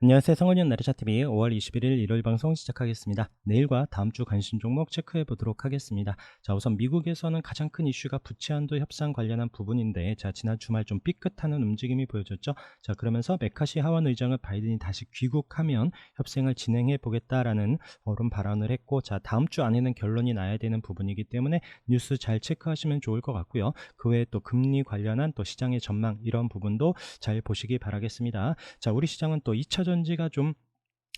안녕하세요. 성원이형 나래차TV 5월 21일 일요일 방송 시작하겠습니다. 내일과 다음 주 관심 종목 체크해 보도록 하겠습니다. 자, 우선 미국에서는 가장 큰 이슈가 부채 한도 협상 관련한 부분인데, 자, 지난 주말 좀 삐끗하는 움직임이 보여졌죠. 자, 그러면서 메카시 하원 의장을 바이든이 다시 귀국하면 협상을 진행해 보겠다라는 그런 발언을 했고, 자, 다음 주 안에는 결론이 나야 되는 부분이기 때문에 뉴스 잘 체크하시면 좋을 것 같고요. 그 외에 또 금리 관련한 또 시장의 전망 이런 부분도 잘 보시기 바라겠습니다. 자, 우리 시장은 또 2차 전지가 좀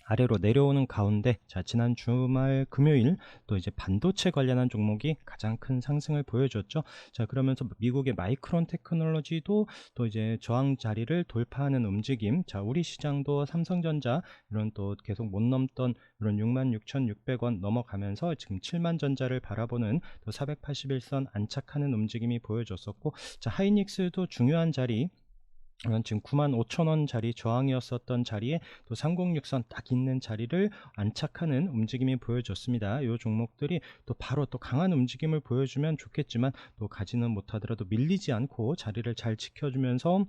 아래로 내려오는 가운데, 자, 지난 주말 금요일 또 이제 반도체 관련한 종목이 가장 큰 상승을 보여줬죠. 자, 그러면서 미국의 마이크론 테크놀로지도 또 이제 저항 자리를 돌파하는 움직임. 자, 우리 시장도 삼성전자 이런 또 계속 못 넘던 이런 66,600원 넘어가면서 지금 7만 전자를 바라보는 또 481선 안착하는 움직임이 보여줬었고, 자, 하이닉스도 중요한 자리, 지금 95,000원짜리 저항이었었던 자리에 또 306선 딱 있는 자리를 안착하는 움직임이 보여졌습니다. 이 종목들이 또 바로 또 강한 움직임을 보여주면 좋겠지만, 또 가지는 못하더라도 밀리지 않고 자리를 잘 지켜주면서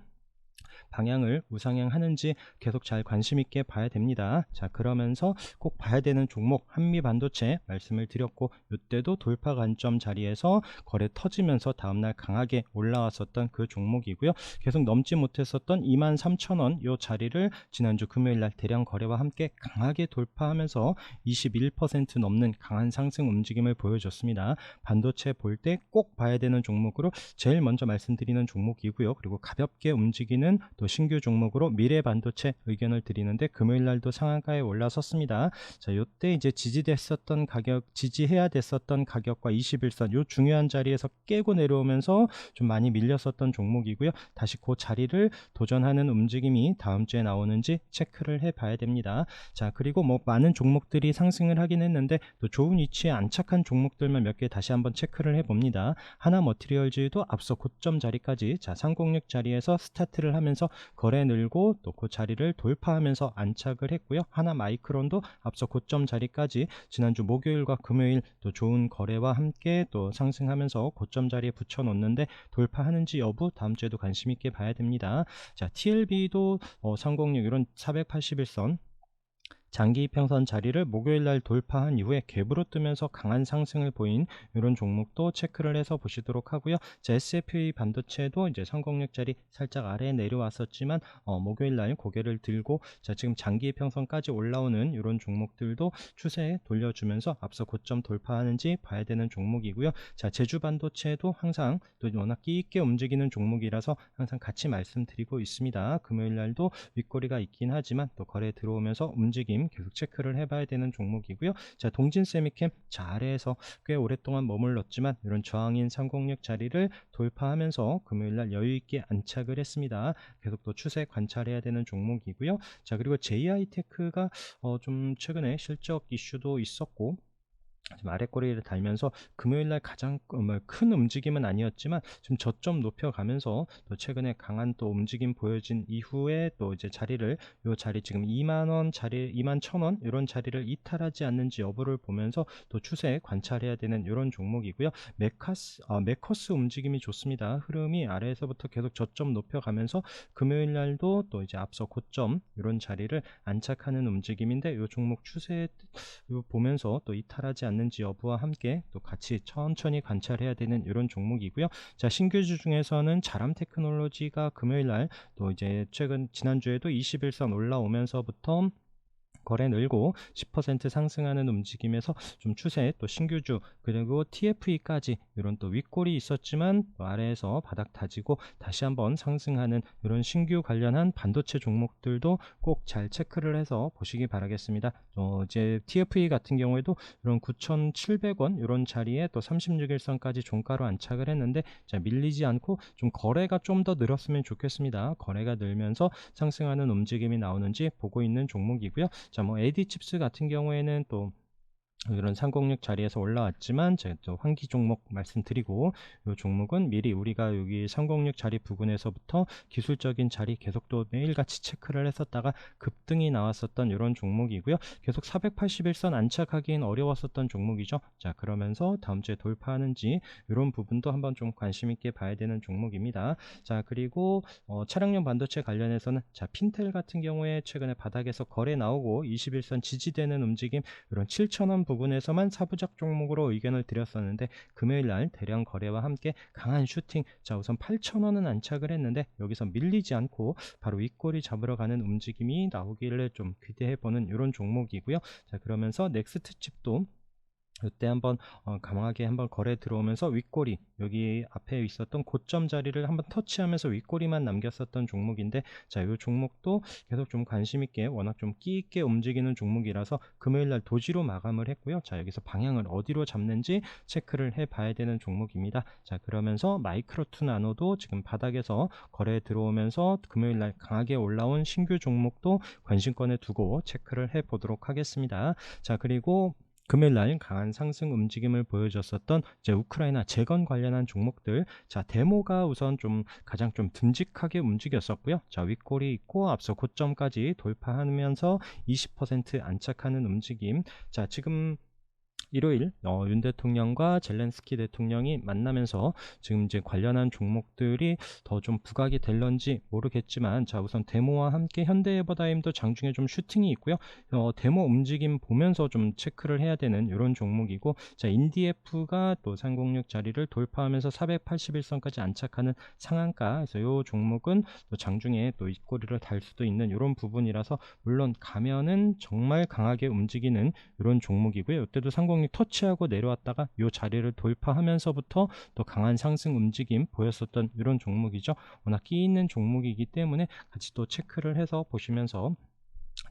방향을 우상향 하는지 계속 잘 관심 있게 봐야 됩니다. 자, 그러면서 꼭 봐야 되는 종목 한미 반도체 말씀을 드렸고, 이때도 돌파 관점 자리에서 거래 터지면서 다음날 강하게 올라왔었던 그 종목이고요. 계속 넘지 못했었던 23,000원 요 자리를 지난주 금요일날 대량 거래와 함께 강하게 돌파하면서 21% 넘는 강한 상승 움직임을 보여줬습니다. 반도체 볼 때 꼭 봐야 되는 종목으로 제일 먼저 말씀드리는 종목이고요. 그리고 가볍게 움직이는 또 신규 종목으로 미래 반도체 의견을 드리는데, 금요일날도 상한가에 올라섰습니다. 자, 요때 이제 지지됐었던 가격, 지지해야 됐었던 가격과 21선 요 중요한 자리에서 깨고 내려오면서 좀 많이 밀렸었던 종목이고요. 다시 그 자리를 도전하는 움직임이 다음 주에 나오는지 체크를 해 봐야 됩니다. 자, 그리고 뭐 많은 종목들이 상승을 하긴 했는데, 또 좋은 위치에 안착한 종목들만 몇 개 다시 한번 체크를 해 봅니다. 하나 머티리얼즈도 앞서 고점 자리까지, 자, 306 자리에서 스타트를 하면서 거래 늘고 또 그 자리를 돌파하면서 안착을 했고요. 하나 마이크론도 앞서 고점 자리까지 지난주 목요일과 금요일 또 좋은 거래와 함께 또 상승하면서 고점 자리에 붙여 놓는데, 돌파하는지 여부 다음 주에도 관심 있게 봐야 됩니다. 자, TLB도 306 이런 481선 장기 이평선 자리를 목요일날 돌파한 이후에 갭으로 뜨면서 강한 상승을 보인 이런 종목도 체크를 해서 보시도록 하고요. 자, SFA 반도체도 이제 306짜리 살짝 아래에 내려왔었지만 목요일날 고개를 들고, 자, 지금 장기 이평선까지 올라오는 이런 종목들도 추세에 돌려주면서 앞서 고점 돌파하는지 봐야 되는 종목이고요. 자, 제주 반도체도 항상 또 워낙 끼 있게 움직이는 종목이라서 항상 같이 말씀드리고 있습니다. 금요일날도 윗꼬리가 있긴 하지만 또 거래 들어오면서 움직임 계속 체크를 해봐야 되는 종목이고요. 자, 동진 세미캠 자, 아래에서 꽤 오랫동안 머물렀지만 이런 저항인 306 자리를 돌파하면서 금요일날 여유있게 안착을 했습니다. 계속 또 추세 관찰해야 되는 종목이고요. 자, 그리고 JI테크가 좀 최근에 실적 이슈도 있었고, 지금 아랫꼬리를 달면서 금요일날 가장 큰 움직임은 아니었지만 좀 저점 높여가면서 또 최근에 강한 또 움직임 보여진 이후에 또 이제 자리를, 요 자리 지금 2만원 자리, 21,000원 이런 자리를 이탈하지 않는지 여부를 보면서 또 추세 관찰해야 되는 이런 종목이고요. 메커스 움직임이 좋습니다. 흐름이 아래에서부터 계속 저점 높여가면서 금요일날도 또 이제 앞서 고점 이런 자리를 안착하는 움직임인데, 요 종목 추세 보면서 또 이탈하지 않는지 여부와 함께 또 같이 천천히 관찰해야 되는 이런 종목이고요. 자, 신규주 중에서는 자람 테크놀로지가 금요일날 또 이제 최근 지난주에도 21선 올라오면서부터 거래 늘고 10% 상승하는 움직임에서 좀 추세, 또 신규주 그리고 TFE까지 이런 또 윗골이 있었지만 또 아래에서 바닥 다지고 다시 한번 상승하는 이런 신규 관련한 반도체 종목들도 꼭 잘 체크를 해서 보시기 바라겠습니다. 이제 TFE 같은 경우에도 이런 9,700원 이런 자리에 또 36일선까지 종가로 안착을 했는데, 자, 밀리지 않고 좀 거래가 좀 더 늘었으면 좋겠습니다. 거래가 늘면서 상승하는 움직임이 나오는지 보고 있는 종목이고요. 자, 뭐 AD칩스 같은 경우에는 또 이런 306 자리에서 올라왔지만 제가 또 환기 종목 말씀드리고, 이 종목은 미리 우리가 여기 306 자리 부근에서부터 기술적인 자리 계속 또 매일같이 체크를 했었다가 급등이 나왔었던 이런 종목이고요. 계속 481선 안착하기엔 어려웠었던 종목이죠. 자, 그러면서 다음 주에 돌파하는지 이런 부분도 한번 좀 관심 있게 봐야 되는 종목입니다. 자, 그리고 차량용 반도체 관련해서는 자, 핀텔 같은 경우에 최근에 바닥에서 거래 나오고 21선 지지되는 움직임, 이런 7,000원 부분에서만 사부작 종목으로 의견을 드렸었는데, 금요일날 대량 거래와 함께 강한 슈팅, 자 우선 8,000원은 안착을 했는데 여기서 밀리지 않고 바로 윗꼬리 잡으러 가는 움직임이 나오기를 좀 기대해보는 이런 종목이고요. 자, 그러면서 넥스트 칩도 이때 한번 강하게 한번 거래 들어오면서 윗꼬리, 여기 앞에 있었던 고점 자리를 한번 터치하면서 윗꼬리만 남겼었던 종목인데, 자, 이 종목도 계속 좀 관심 있게, 워낙 좀 끼 있게 움직이는 종목이라서 금요일날 도지로 마감을 했고요. 자, 여기서 방향을 어디로 잡는지 체크를 해 봐야 되는 종목입니다. 자, 그러면서 마이크로투 나노도 지금 바닥에서 거래 들어오면서 금요일날 강하게 올라온 신규 종목도 관심권에 두고 체크를 해 보도록 하겠습니다. 자, 그리고 금요일날 강한 상승 움직임을 보여줬었던 이제 우크라이나 재건 관련한 종목들, 자 데모가 우선 좀 가장 좀 듬직하게 움직였었고요. 자, 윗골이 있고 앞서 고점까지 돌파하면서 20% 안착하는 움직임. 자, 지금 일요일 윤 대통령과 젤렌스키 대통령이 만나면서 지금 이제 관련한 종목들이 더 좀 부각이 될런지 모르겠지만, 자 우선 데모와 함께 현대해버다임도 장중에 좀 슈팅이 있고요. 데모 움직임 보면서 좀 체크를 해야 되는 이런 종목이고, 자 인디에프가 또 306 자리를 돌파하면서 481선까지 안착하는 상한가, 그래서 이 종목은 또 장중에 또 윗꼬리를 달 수도 있는 이런 부분이라서, 물론 가면은 정말 강하게 움직이는 이런 종목이고요. 이때도 306 터치하고 내려왔다가 이 자리를 돌파하면서부터 또 강한 상승 움직임 보였었던 이런 종목이죠. 워낙 끼 있는 종목이기 때문에 같이 또 체크를 해서 보시면서,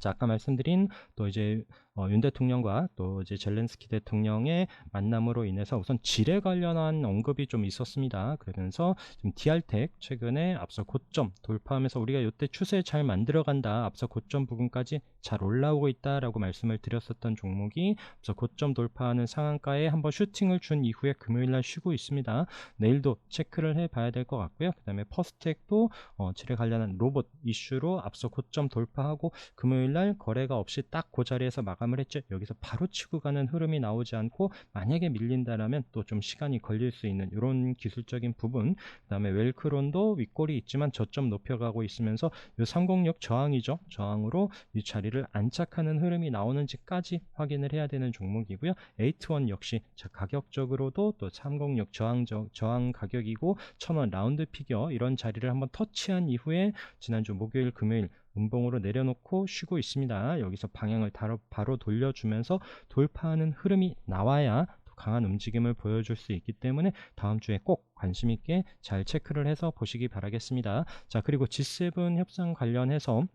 자 아까 말씀드린 또 이제 윤 대통령과 또 이제 젤렌스키 대통령의 만남으로 인해서 우선 질에 관련한 언급이 좀 있었습니다. 그러면서 지금 디알텍 최근에 앞서 고점 돌파하면서 우리가 이때 추세 잘 만들어간다, 앞서 고점 부분까지 잘 올라오고 있다라고 말씀을 드렸었던 종목이 앞서 고점 돌파하는 상한가에 한번 슈팅을 준 이후에 금요일날 쉬고 있습니다. 내일도 체크를 해봐야 될 것 같고요. 그 다음에 퍼스텍도 질에 관련한 로봇 이슈로 앞서 고점 돌파하고 금요일날 거래가 없이 딱 그 자리에서 마감을 했죠. 여기서 바로 치고 가는 흐름이 나오지 않고 만약에 밀린다라면 또 좀 시간이 걸릴 수 있는 이런 기술적인 부분. 그 다음에 웰크론도 윗골이 있지만 저점 높여가고 있으면서 이 306 저항이죠. 저항으로 이 자리를 안착하는 흐름이 나오는지까지 확인을 해야 되는 종목이고요. 에이트원 역시 가격적으로도 또 306 저항 가격이고 1000원 라운드 피겨 이런 자리를 한번 터치한 이후에 지난주 목요일 금요일 음봉으로 내려놓고 쉬고 있습니다. 여기서 방향을 바로 돌려주면서 돌파하는 흐름이 나와야 또 강한 움직임을 보여줄 수 있기 때문에 다음 주에 꼭 관심 있게 잘 체크를 해서 보시기 바라겠습니다. 자, 그리고 G7 협상 관련해서,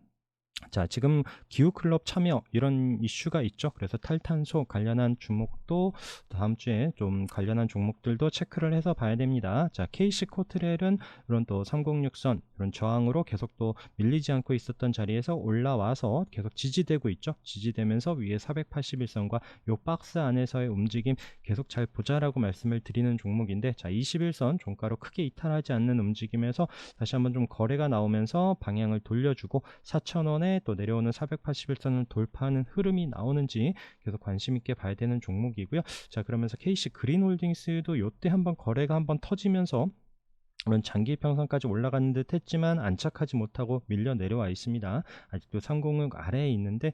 자 지금 기후클럽 참여 이런 이슈가 있죠. 그래서 탈탄소 관련한 종목도 다음 주에 좀 관련한 종목들도 체크를 해서 봐야 됩니다. 자 KC 코트렐은 이런 또 306선 이런 저항으로 계속 또 밀리지 않고 있었던 자리에서 올라와서 계속 지지되고 있죠. 지지되면서 위에 481선과 요 박스 안에서의 움직임 계속 잘 보자라고 말씀을 드리는 종목인데, 자 21선 종가로 크게 이탈하지 않는 움직임에서 다시 한번 좀 거래가 나오면서 방향을 돌려주고 4,000원에 또 내려오는 481선을 돌파하는 흐름이 나오는지 계속 관심 있게 봐야 되는 종목이고요. 자 그러면서 KC 그린홀딩스도 이때 한번 거래가 한번 터지면서 그런 장기 평선까지 올라가는 듯 했지만 안착하지 못하고 밀려 내려와 있습니다. 아직도 306 아래에 있는데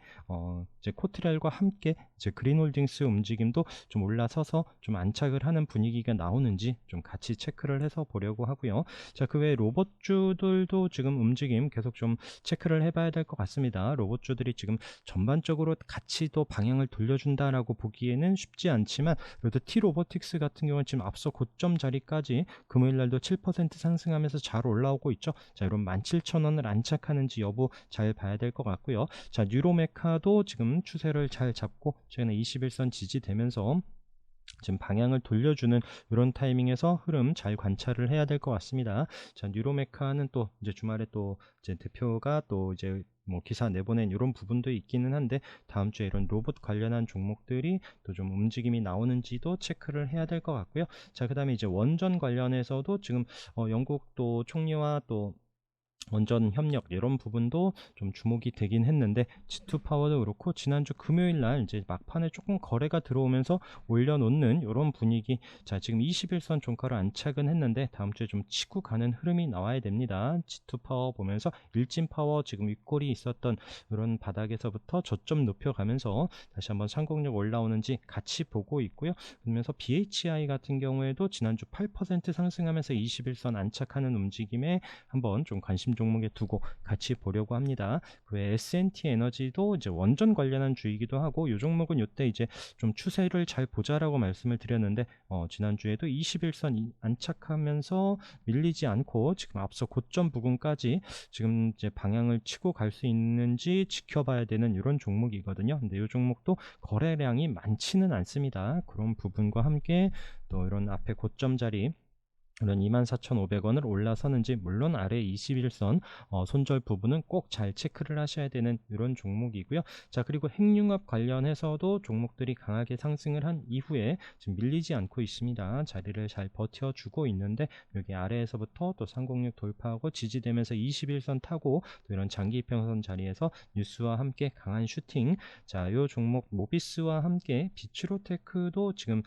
이제 코트렐과 함께 이제 그린홀딩스 움직임도 좀 올라서서 좀 안착을 하는 분위기가 나오는지 좀 같이 체크를 해서 보려고 하고요. 자, 그 외에 로봇주들도 지금 움직임 계속 좀 체크를 해봐야 될 것 같습니다. 로봇주들이 지금 전반적으로 같이 또 방향을 돌려준다라고 보기에는 쉽지 않지만, 그래도 T로보틱스 같은 경우는 지금 앞서 고점 자리까지 금요일날도 7% 상승하면서 잘 올라오고 있죠. 자, 이런 17,000원을 안착하는지 여부 잘 봐야 될 것 같고요. 자, 뉴로메카도 지금 추세를 잘 잡고 최근에 21선 지지되면서 지금 방향을 돌려주는 이런 타이밍에서 흐름 잘 관찰을 해야 될 것 같습니다. 자, 뉴로메카는 또 이제 주말에 또 이제 대표가 또 이제 뭐 기사 내보낸 이런 부분도 있기는 한데, 다음 주에 이런 로봇 관련한 종목들이 또 좀 움직임이 나오는지도 체크를 해야 될 것 같고요. 자, 그 다음에 이제 원전 관련해서도 지금 영국 또 총리와 또 원전 협력 이런 부분도 좀 주목이 되긴 했는데, G2 파워도 그렇고 지난주 금요일 날 이제 막판에 조금 거래가 들어오면서 올려놓는 이런 분위기. 자, 지금 21선 종가를 안착은 했는데 다음 주에 좀 치고 가는 흐름이 나와야 됩니다. G2 파워 보면서 일진 파워 지금 윗골이 있었던 이런 바닥에서부터 저점 높여가면서 다시 한번 상공력 올라오는지 같이 보고 있고요. 그러면서 BHI 같은 경우에도 지난주 8% 상승하면서 21선 안착하는 움직임에 한번 좀 관심 종목에 두고 같이 보려고 합니다. 그 외에 S&T 에너지도 이제 원전 관련한 주이기도 하고, 이 종목은 이때 이제 좀 추세를 잘 보자라고 말씀을 드렸는데, 지난주에도 21선 안착하면서 밀리지 않고 지금 앞서 고점 부근까지 지금 이제 방향을 치고 갈 수 있는지 지켜봐야 되는 이런 종목이거든요. 근데 이 종목도 거래량이 많지는 않습니다. 그런 부분과 함께 또 이런 앞에 고점 자리 이런 24,500원을 올라서는지, 물론 아래 21선 손절 부분은 꼭 잘 체크를 하셔야 되는 이런 종목이고요. 자, 그리고 핵융합 관련해서도 종목들이 강하게 상승을 한 이후에 지금 밀리지 않고 있습니다. 자리를 잘 버텨주고 있는데, 여기 아래에서부터 또 306 돌파하고 지지되면서 21선 타고 또 이런 장기 이평선 자리에서 뉴스와 함께 강한 슈팅. 자, 이 종목 모비스와 함께 비츠로테크도 지금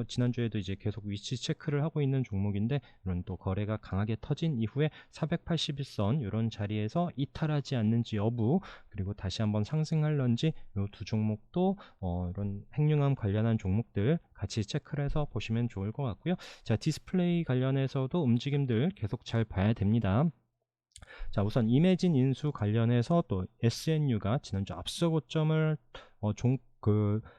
지난주에도 이제 계속 위치 체크를 하고 있는 종목인데, 이런 또 거래가 강하게 터진 이후에 481선 이런 자리에서 이탈하지 않는지 여부, 그리고 다시 한번 상승할런지, 이 두 종목도 이런 핵융합 관련한 종목들 같이 체크를 해서 보시면 좋을 것 같고요. 자, 디스플레이 관련해서도 움직임들 계속 잘 봐야 됩니다. 자, 우선 이매진 인수 관련해서 또 SNU가 지난주 앞서 고점을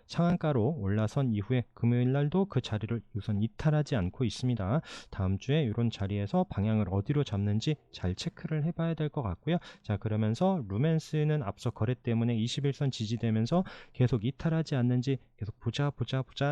상한가로 올라선 이후에 금요일 날도 그 자리를 우선 이탈하지 않고 있습니다. 다음 주에 이런 자리에서 방향을 어디로 잡는지 잘 체크를 해봐야 될 것 같고요. 자, 그러면서 루멘스는 앞서 거래 때문에 21선 지지되면서 계속 이탈하지 않는지 계속 보자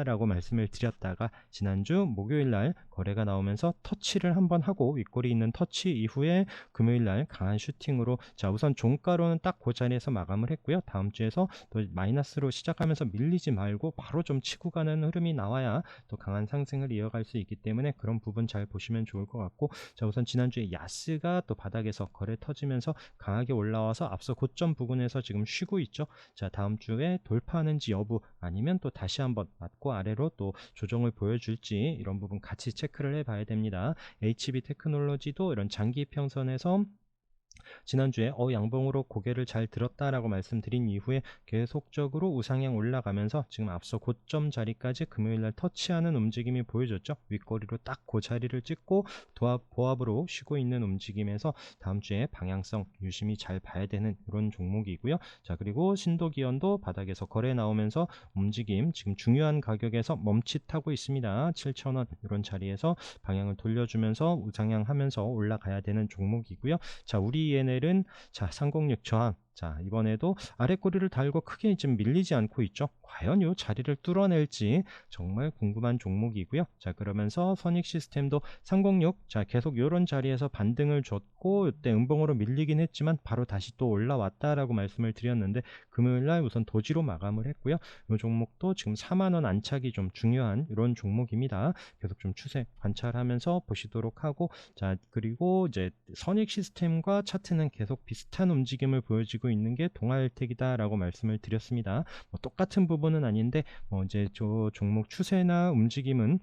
라고 말씀을 드렸다가, 지난주 목요일 날 거래가 나오면서 터치를 한번 하고 윗골이 있는 터치 이후에 금요일 날 강한 슈팅으로, 자, 우선 종가로는 딱 그 자리에서 마감을 했고요. 다음 주에서 또 마이너스로 시작하면서 밀리지 말고 바로 좀 치고 가는 흐름이 나와야 또 강한 상승을 이어갈 수 있기 때문에 그런 부분 잘 보시면 좋을 것 같고, 자, 우선 지난주에 야스가 또 바닥에서 거래 터지면서 강하게 올라와서 앞서 고점 부근에서 지금 쉬고 있죠. 자, 다음 주에 돌파하는지 여부, 아니면 또 다시 한번 맞고 아래로 또 조정을 보여줄지, 이런 부분 같이 체크를 해봐야 됩니다. HB 테크놀로지도 이런 장기 평선에서 지난주에 양봉으로 고개를 잘 들었다라고 말씀드린 이후에 계속적으로 우상향 올라가면서 지금 앞서 고점 자리까지 금요일날 터치하는 움직임이 보여졌죠. 윗꼬리로 딱 그 자리를 찍고 보합으로 쉬고 있는 움직임에서 다음 주에 방향성 유심히 잘 봐야 되는 이런 종목이고요. 자, 그리고 신도기원도 바닥에서 거래 나오면서 움직임 지금 중요한 가격에서 멈칫하고 있습니다. 7,000원 이런 자리에서 방향을 돌려주면서 우상향 하면서 올라가야 되는 종목이고요. 자, 우리 ENL은 자, 306 저항. 자, 이번에도 아래 꼬리를 달고 크게 지금 밀리지 않고 있죠. 과연 이 자리를 뚫어낼지 정말 궁금한 종목이고요. 자, 그러면서 선익 시스템도 306, 자, 계속 이런 자리에서 반등을 줬고 이때 음봉으로 밀리긴 했지만 바로 다시 또 올라왔다라고 말씀을 드렸는데, 금요일날 우선 도지로 마감을 했고요. 이 종목도 지금 4만원 안착이 좀 중요한 이런 종목입니다. 계속 좀 추세 관찰하면서 보시도록 하고, 자, 그리고 이제 선익 시스템과 차트는 계속 비슷한 움직임을 보여지고 있는 게 동아일텍이다 라고 말씀을 드렸습니다. 똑같은 부분은 아닌데 이제 저 종목 추세나 움직임은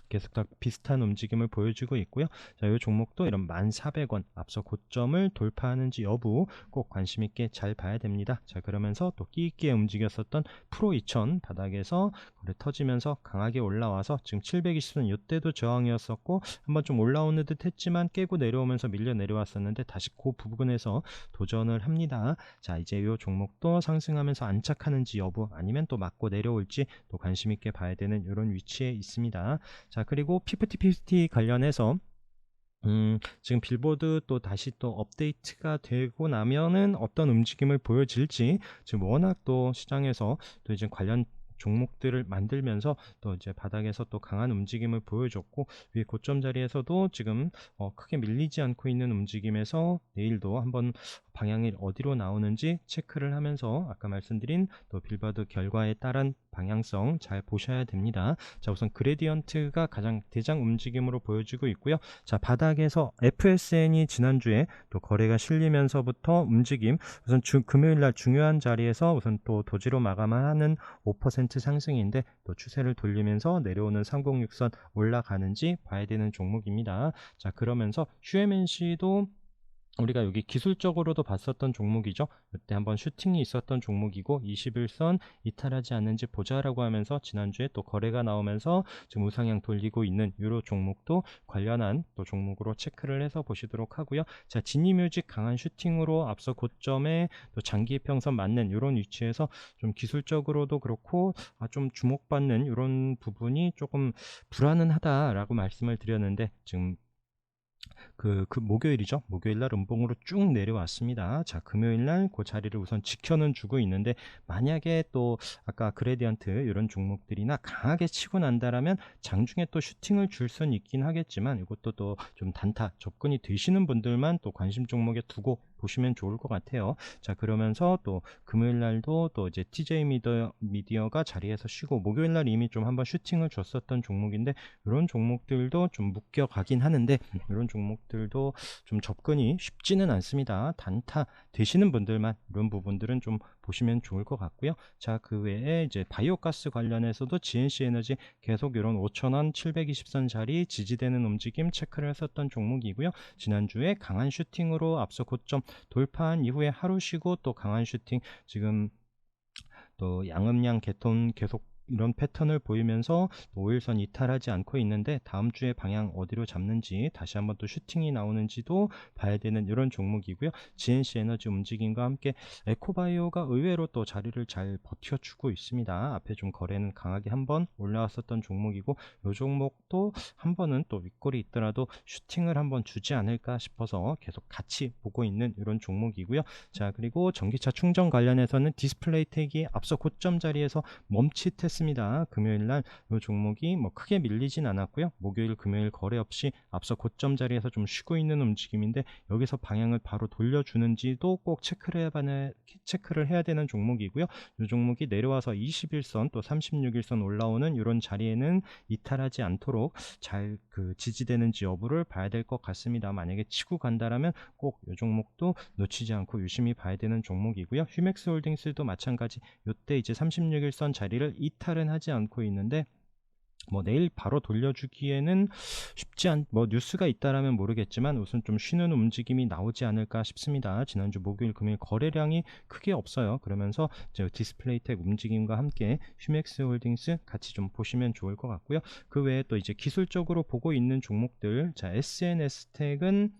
계속 다 비슷한 움직임을 보여주고 있고요. 자, 이 종목도 이런 1,400원 앞서 고점을 돌파하는지 여부 꼭 관심 있게 잘 봐야 됩니다. 자, 그러면서 또 끼 있게 움직였었던 프로 2000 바닥에서 거래 터지면서 강하게 올라와서 지금 720선 이때도 저항이었었고 한번 좀 올라오는 듯 했지만 깨고 내려오면서 밀려 내려왔었는데 다시 그 부분에서 도전을 합니다. 자, 이제 이 종목도 상승하면서 안착하는지 여부, 아니면 또 맞고 내려올지 또 관심 있게 봐야 되는 이런 위치에 있습니다. 자, 그리고 피프티 관련해서 지금 빌보드 또 다시 또 업데이트가 되고 나면은 어떤 움직임을 보여질지, 지금 워낙 또 시장에서 또 이제 관련 종목들을 만들면서 또 이제 바닥에서 또 강한 움직임을 보여줬고, 위에 고점 자리에서도 지금 크게 밀리지 않고 있는 움직임에서 내일도 한번 방향이 어디로 나오는지 체크를 하면서 아까 말씀드린 또 빌바드 결과에 따른 방향성 잘 보셔야 됩니다. 자, 우선 그레디언트가 가장 대장 움직임으로 보여지고 있고요. 자, 바닥에서 FSN이 지난주에 또 거래가 실리면서부터 움직임, 우선 금요일날 중요한 자리에서 우선 또 도지로 마감하는 5% 상승인데 또 추세를 돌리면서 내려오는 306선 올라가는지 봐야 되는 종목입니다. 자, 그러면서 QMNC도 우리가 여기 기술적으로도 봤었던 종목이죠. 그때 한번 슈팅이 있었던 종목이고 21선 이탈하지 않는지 보자라고 하면서 지난주에 또 거래가 나오면서 지금 우상향 돌리고 있는 유로 종목도 관련한 또 종목으로 체크를 해서 보시도록 하고요. 자, 지니뮤직 강한 슈팅으로 앞서 고점에 또 장기 평선 맞는 이런 위치에서 좀 기술적으로도 그렇고 좀 주목받는 이런 부분이 조금 불안은 하다라고 말씀을 드렸는데, 지금 목요일이죠. 목요일날 음봉으로 쭉 내려왔습니다. 자, 금요일날 그 자리를 우선 지켜는 주고 있는데, 만약에 또 아까 그레디언트 이런 종목들이나 강하게 치고 난다라면 장중에 또 슈팅을 줄 수는 있긴 하겠지만, 이것도 또 좀 단타 접근이 되시는 분들만 또 관심 종목에 두고 보시면 좋을 것 같아요. 자, 그러면서 또 금요일 날도 또 이제 TJ 미디어가 자리에서 쉬고, 목요일 날 이미 좀 한번 슈팅을 줬었던 종목인데 이런 종목들도 좀 묶여가긴 하는데, 이런 종목들도 좀 접근이 쉽지는 않습니다. 단타 되시는 분들만 이런 부분들은 좀 보시면 좋을 것 같고요. 자, 그 외에 이제 바이오가스 관련해서도 GNC 에너지 계속 이런 5,000원 720선 자리 지지되는 움직임 체크를 했었던 종목이고요. 지난주에 강한 슈팅으로 앞서 고점 돌파한 이후에 하루 쉬고 또 강한 슈팅, 지금 또 양음양 개톤 계속 이런 패턴을 보이면서 5일선 이탈하지 않고 있는데, 다음 주에 방향 어디로 잡는지 다시 한번 또 슈팅이 나오는지도 봐야 되는 이런 종목이고요. GNC 에너지 움직임과 함께 에코바이오가 의외로 또 자리를 잘 버텨주고 있습니다. 앞에 좀 거래는 강하게 한번 올라왔었던 종목이고, 이 종목도 한 번은 또 윗골이 있더라도 슈팅을 한번 주지 않을까 싶어서 계속 같이 보고 있는 이런 종목이고요. 자, 그리고 전기차 충전 관련해서는 디스플레이텍이 앞서 고점 자리에서 멈칫했습니다. 금요일날 이 종목이 뭐 크게 밀리진 않았고요. 목요일 금요일 거래 없이 앞서 고점 자리에서 좀 쉬고 있는 움직임인데, 여기서 방향을 바로 돌려주는지도 꼭 체크를 해야 되는 종목이고요. 이 종목이 내려와서 21선 또 36일선 올라오는 이런 자리에는 이탈하지 않도록 잘 지지되는지 여부를 봐야 될 것 같습니다. 만약에 치고 간다라면 꼭 이 종목도 놓치지 않고 유심히 봐야 되는 종목이고요. 휴맥스 홀딩스도 마찬가지, 이때 이제 36일선 자리를 이탈은 하지 않고 있는데, 뭐 내일 바로 돌려주기에는 뭐 뉴스가 있다라면 모르겠지만 우선 좀 쉬는 움직임이 나오지 않을까 싶습니다. 지난주 목요일 금요일 거래량이 크게 없어요. 그러면서 이제 디스플레이텍 움직임과 함께 휴맥스 홀딩스 같이 좀 보시면 좋을 것 같고요. 그 외에 또 이제 기술적으로 보고 있는 종목들, 자, SNS텍은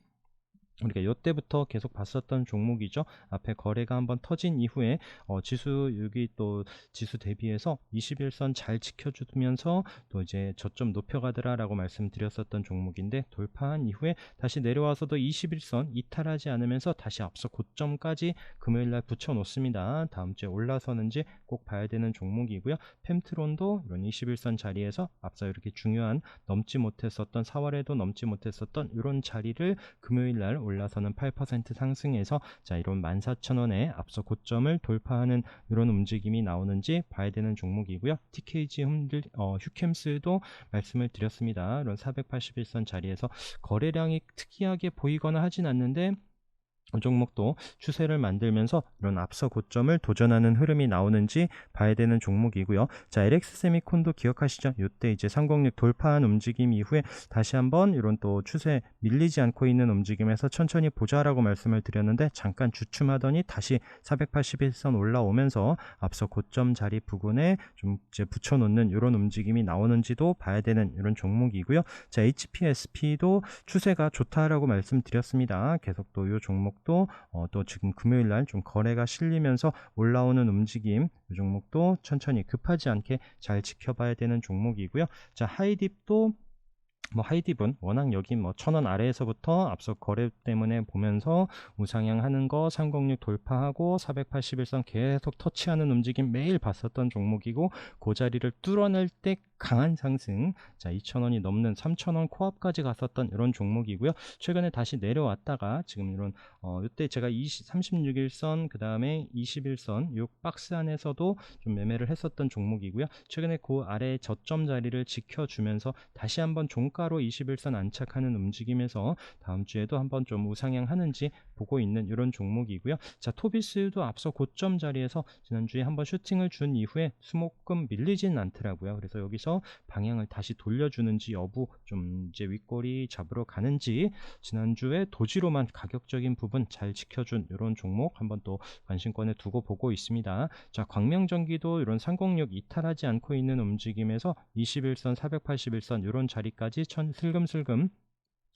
우리가 이때부터 계속 봤었던 종목이죠. 앞에 거래가 한번 터진 이후에 여기 또 지수 대비해서 21선 잘 지켜주면서 또 이제 저점 높여가더라라고 말씀드렸었던 종목인데, 돌파한 이후에 다시 내려와서도 21선 이탈하지 않으면서 다시 앞서 고점까지 금요일날 붙여놓습니다. 다음 주에 올라서는지 꼭 봐야 되는 종목이고요. 펜트론도 이런 21선 자리에서 앞서 이렇게 중요한 넘지 못했었던 4월에도 넘지 못했었던 이런 자리를 금요일날 올라서는 8% 상승해서 자, 이런 14,000원에 앞서 고점을 돌파하는 이런 움직임이 나오는지 봐야 되는 종목이고요. TKG 휴캠스도 말씀을 드렸습니다. 이런 481선 자리에서 거래량이 특이하게 보이거나 하진 않는데, 이 종목도 추세를 만들면서 이런 앞서 고점을 도전하는 흐름이 나오는지 봐야 되는 종목이고요. 자, LX세미콘도 기억하시죠? 이때 이제 306 돌파한 움직임 이후에 다시 한번 이런 또 추세 밀리지 않고 있는 움직임에서 천천히 보자라고 말씀을 드렸는데, 잠깐 주춤하더니 다시 481선 올라오면서 앞서 고점 자리 부근에 좀 이제 붙여놓는 이런 움직임이 나오는지도 봐야 되는 이런 종목이고요. 자, HPSP도 추세가 좋다라고 말씀드렸습니다. 계속 또 이 종목 또 지금 금요일날 좀 거래가 실리면서 올라오는 움직임, 이 종목도 천천히 급하지 않게 잘 지켜봐야 되는 종목이고요. 자, 하이딥도 뭐 하이딥은 워낙 여기 뭐 1,000원 아래에서부터 앞서 거래 때문에 보면서 우상향하는 거 306 돌파하고 481선 계속 터치하는 움직임 매일 봤었던 종목이고, 그 자리를 뚫어낼 때 강한 상승, 자 2,000원이 넘는 3,000원 코앞까지 갔었던 이런 종목이고요. 최근에 다시 내려왔다가 지금 이런 이때 제가 36일선 그 다음에 21선 요 박스 안에서도 좀 매매를 했었던 종목이고요. 최근에 그 아래 저점 자리를 지켜주면서 다시 한번 종가로 21선 안착하는 움직임에서 다음 주에도 한번 좀 우상향하는지 보고 있는 이런 종목이고요. 자, 토비스도 앞서 고점 자리에서 지난주에 한번 슈팅을 준 이후에 수목금 밀리진 않더라고요. 그래서 여기서 방향을 다시 돌려주는지 여부, 좀 이제 윗꼬리 잡으러 가는지, 지난주에 도지로만 가격적인 부분 잘 지켜준 이런 종목 한번 또 관심권에 두고 보고 있습니다. 자, 광명전기도 이런 306 이탈하지 않고 있는 움직임에서 21선 481선 이런 자리까지 슬금슬금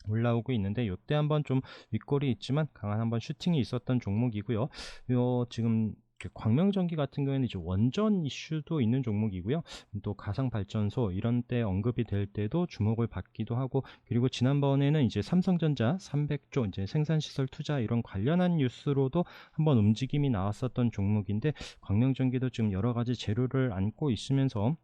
올라오고 있는데, 이때 한번 좀 윗골이 있지만 강한 한번 슈팅이 있었던 종목이고요. 요 지금 광명전기 같은 경우에는 이제 원전 이슈도 있는 종목이고요. 또 가상발전소 이런 때 언급이 될 때도 주목을 받기도 하고, 그리고 지난번에는 이제 삼성전자 300조 이제 생산시설 투자 이런 관련한 뉴스로도 한번 움직임이 나왔었던 종목인데, 광명전기도 지금 여러 가지 재료를 안고 있으면서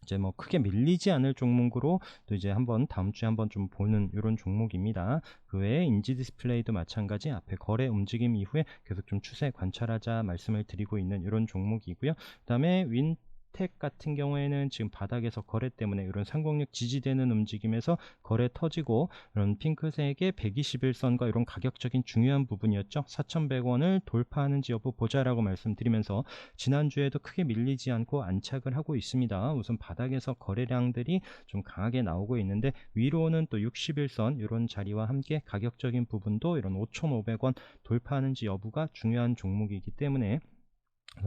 이제 뭐 크게 밀리지 않을 종목으로 또 이제 한번 다음 주에 한번 좀 보는 이런 종목입니다. 그 외에 인지 디스플레이도 마찬가지 앞에 거래 움직임 이후에 계속 좀 추세 관찰하자 말씀을 드리고 있는 이런 종목이고요. 그다음에 윈텍 같은 경우에는 지금 바닥에서 거래 때문에 이런 306 지지되는 움직임에서 거래 터지고, 이런 핑크색의 121선과 이런 가격적인 중요한 부분이었죠. 4,100원을 돌파하는지 여부 보자라고 말씀드리면서 지난주에도 크게 밀리지 않고 안착을 하고 있습니다. 우선 바닥에서 거래량들이 좀 강하게 나오고 있는데, 위로는 또 61선 이런 자리와 함께 가격적인 부분도 이런 5,500원 돌파하는지 여부가 중요한 종목이기 때문에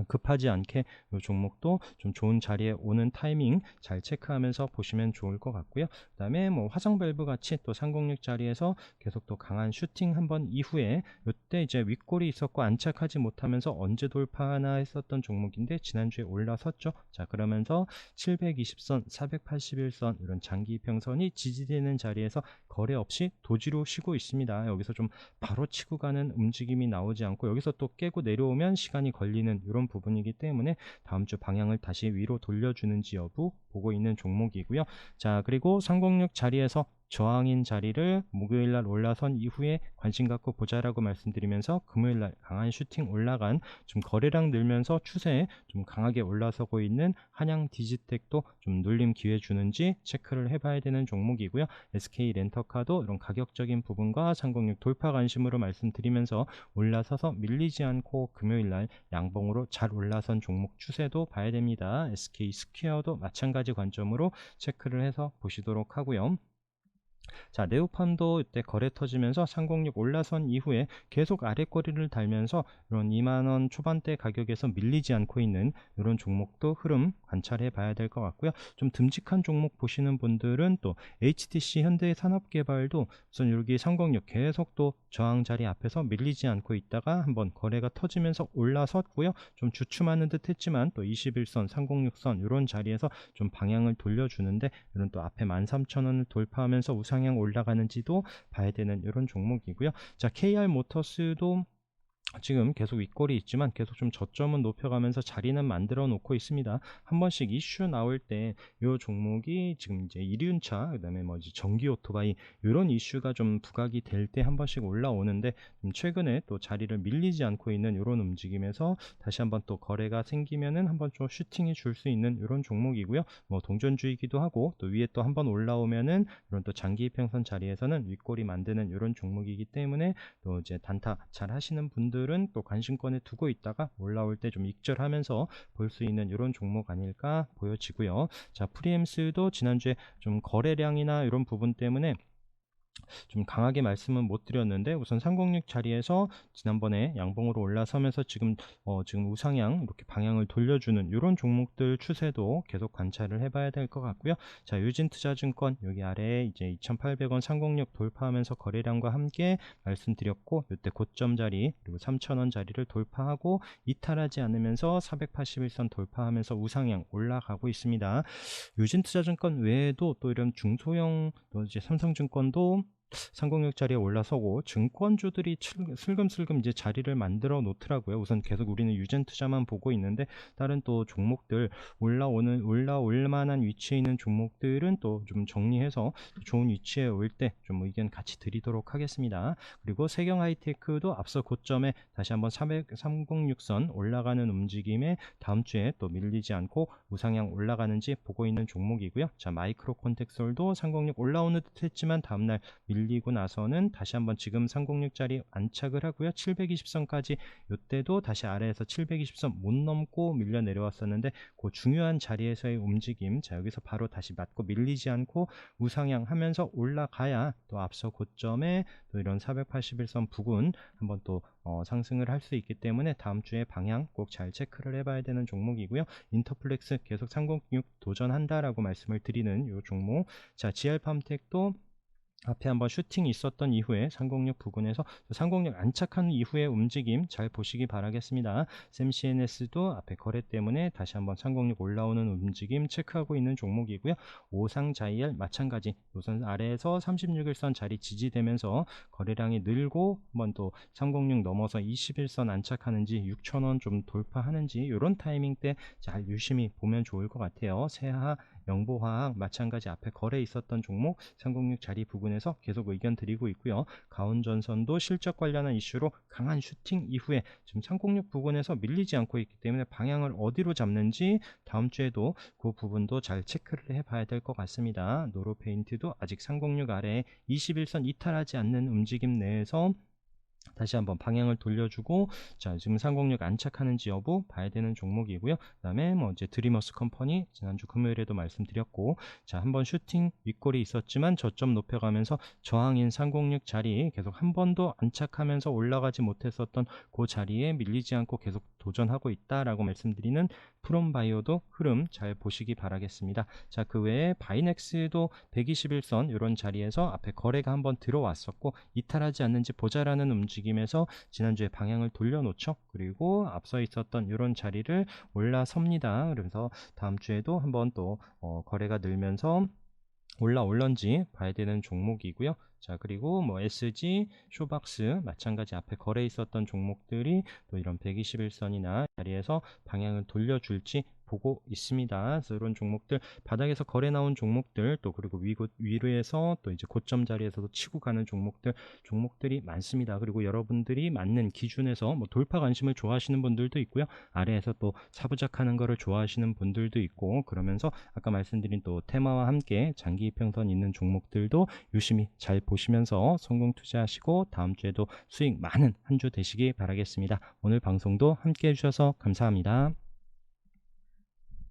급하지 않게 이 종목도 좀 좋은 자리에 오는 타이밍 잘 체크하면서 보시면 좋을 것 같고요. 그 다음에 뭐 화성밸브 같이 또 306 자리에서 계속 또 강한 슈팅 한번 이후에 이때 이제 윗골이 있었고 안착하지 못하면서 언제 돌파하나 했었던 종목인데 지난주에 올라섰죠. 자, 그러면서 720선 481선 이런 장기 이평선이 지지되는 자리에서 거래 없이 도지로 쉬고 있습니다. 여기서 좀 바로 치고 가는 움직임이 나오지 않고 여기서 또 깨고 내려오면 시간이 걸리는 이런 부분이기 때문에 다음 주 방향을 다시 위로 돌려주는지 여부 보고 있는 종목이고요. 자, 그리고 306 자리에서 저항인 자리를 목요일날 올라선 이후에 관심 갖고 보자라고 말씀드리면서, 금요일날 강한 슈팅 올라간 좀 거래량 늘면서 추세에 좀 강하게 올라서고 있는 한양 디지텍도 좀 눌림 기회 주는지 체크를 해봐야 되는 종목이고요. SK 렌터카도 이런 가격적인 부분과 306 돌파 관심으로 말씀드리면서 올라서서 밀리지 않고 금요일날 양봉으로 잘 올라선 종목 추세도 봐야 됩니다. SK 스퀘어도 마찬가지 관점으로 체크를 해서 보시도록 하고요. 자, 네오팜도 이때 거래 터지면서 306 올라선 이후에 계속 아래꼬리를 달면서 이런 2만원 초반대 가격에서 밀리지 않고 있는 이런 종목도 흐름 관찰해 봐야 될 것 같고요. 좀 듬직한 종목 보시는 분들은 또 HTC 현대산업개발도 우선 여기 306 계속 또 저항 자리 앞에서 밀리지 않고 있다가 한번 거래가 터지면서 올라섰고요. 좀 주춤하는 듯 했지만 또 21선 306선 이런 자리에서 좀 방향을 돌려주는데, 이런 또 앞에 13,000원을 돌파하면서 우상향 올라가는지도 봐야 되는 이런 종목이고요. 자, KR모터스도 지금 계속 윗골이 있지만 계속 좀 저점은 높여가면서 자리는 만들어 놓고 있습니다. 한 번씩 이슈 나올 때 이 종목이 지금 이제 이륜차, 그다음에 뭐 이제 전기 오토바이 이런 이슈가 좀 부각이 될 때 한 번씩 올라오는데, 최근에 또 자리를 밀리지 않고 있는 이런 움직임에서 다시 한번 또 거래가 생기면은 한번 좀 슈팅이 줄 수 있는 이런 종목이고요. 뭐 동전주이기도 하고, 또 위에 또 한번 올라오면은 이런 또 장기 이평선 자리에서는 윗골이 만드는 이런 종목이기 때문에 또 이제 단타 잘 하시는 분들은 또 관심권에 두고 있다가 올라올 때 좀 익절하면서 볼 수 있는 이런 종목 아닐까 보여지고요. 자, 프리엠스도 지난주에 좀 거래량이나 이런 부분 때문에 좀 강하게 말씀은 못 드렸는데 우선 306 자리에서 지난번에 양봉으로 올라서면서 지금 우상향 이렇게 방향을 돌려주는 이런 종목들 추세도 계속 관찰을 해봐야 될 것 같고요. 자, 유진투자증권 여기 아래에 이제 2,800원 306 돌파하면서 거래량과 함께 말씀드렸고, 이때 고점 자리 그리고 3,000원 자리를 돌파하고 이탈하지 않으면서 481선 돌파하면서 우상향 올라가고 있습니다. 유진투자증권 외에도 또 이런 중소형 또 이제 삼성증권도 306자리에 올라서고 증권주들이 슬금슬금 이제 자리를 만들어 놓더라고요. 우선 계속 우리는 유전 투자만 보고 있는데 다른 또 종목들 올라올 만한 위치에 있는 종목들은 또 좀 정리해서 좋은 위치에 올 때 좀 의견 같이 드리도록 하겠습니다. 그리고 세경 하이테크도 앞서 고점에 다시 한번 306선 올라가는 움직임에 다음 주에 또 밀리지 않고 우상향 올라가는지 보고 있는 종목이고요. 자, 마이크로 콘텍솔도 306 올라오는 듯 했지만 다음날 밀리고 나서는 다시 한번 지금 306짜리 안착을 하고요. 720선까지 이때도 다시 아래에서 720선 못 넘고 밀려 내려왔었는데 그 중요한 자리에서의 움직임, 자 여기서 바로 다시 맞고 밀리지 않고 우상향 하면서 올라가야 또 앞서 고점에 또 이런 481선 부근 한번 또 상승을 할 수 있기 때문에 다음 주에 방향 꼭 잘 체크를 해봐야 되는 종목이고요. 인터플렉스 계속 306 도전한다라고 말씀을 드리는 이 종목. 자, GR팜텍도 앞에 한번 슈팅이 있었던 이후에 306 부근에서 306 안착한 이후의 움직임 잘 보시기 바라겠습니다. 샘CNS도 앞에 거래 때문에 다시 한번 306 올라오는 움직임 체크하고 있는 종목이고요. 오상자이알 마찬가지 우선 아래에서 36일선 자리 지지되면서 거래량이 늘고 한번 또 306 넘어서 21선 안착하는지 6,000원 좀 돌파하는지 이런 타이밍 때 잘 유심히 보면 좋을 것 같아요. 세하 영보화학 마찬가지 앞에 거래 있었던 종목 306 자리 부근에서 계속 의견 드리고 있고요. 가온전선도 실적 관련한 이슈로 강한 슈팅 이후에 지금 306 부근에서 밀리지 않고 있기 때문에 방향을 어디로 잡는지 다음 주에도 그 부분도 잘 체크를 해봐야 될 것 같습니다. 노로페인트도 아직 306 아래에 21선 이탈하지 않는 움직임 내에서 다시 한번 방향을 돌려주고, 자 지금 306 안착하는지 여부 봐야 되는 종목이고요. 그 다음에 뭐 이제 드리머스 컴퍼니 지난주 금요일에도 말씀드렸고, 자 한번 슈팅 윗골이 있었지만 저점 높여가면서 저항인 306 자리 계속 한 번도 안착하면서 올라가지 못했었던 그 자리에 밀리지 않고 계속 도전하고 있다라고 말씀드리는 프롬바이오도 흐름 잘 보시기 바라겠습니다. 자, 그 외에 바이넥스도 121선 이런 자리에서 앞에 거래가 한번 들어왔었고 이탈하지 않는지 보자라는 움직임에서 지난주에 방향을 돌려놓죠. 그리고 앞서 있었던 이런 자리를 올라섭니다. 그래서 다음 주에도 한번 또 거래가 늘면서 올라올런지 봐야 되는 종목이고요. 자, 그리고 뭐 SG, 쇼박스 마찬가지 앞에 거래 있었던 종목들이 또 이런 121선이나 자리에서 방향을 돌려줄지 보고 있습니다. 그래서 이런 종목들 바닥에서 거래 나온 종목들 또 그리고 위로에서 또 이제 고점 자리에서도 치고 가는 종목들이 많습니다. 그리고 여러분들이 맞는 기준에서 뭐 돌파 관심을 좋아하시는 분들도 있고요. 아래에서 또 사부작하는 거를 좋아하시는 분들도 있고, 그러면서 아까 말씀드린 또 테마와 함께 장기 이평선 있는 종목들도 유심히 잘 보시면서 성공 투자하시고 다음 주에도 수익 많은 한 주 되시기 바라겠습니다. 오늘 방송도 함께 해주셔서 감사합니다.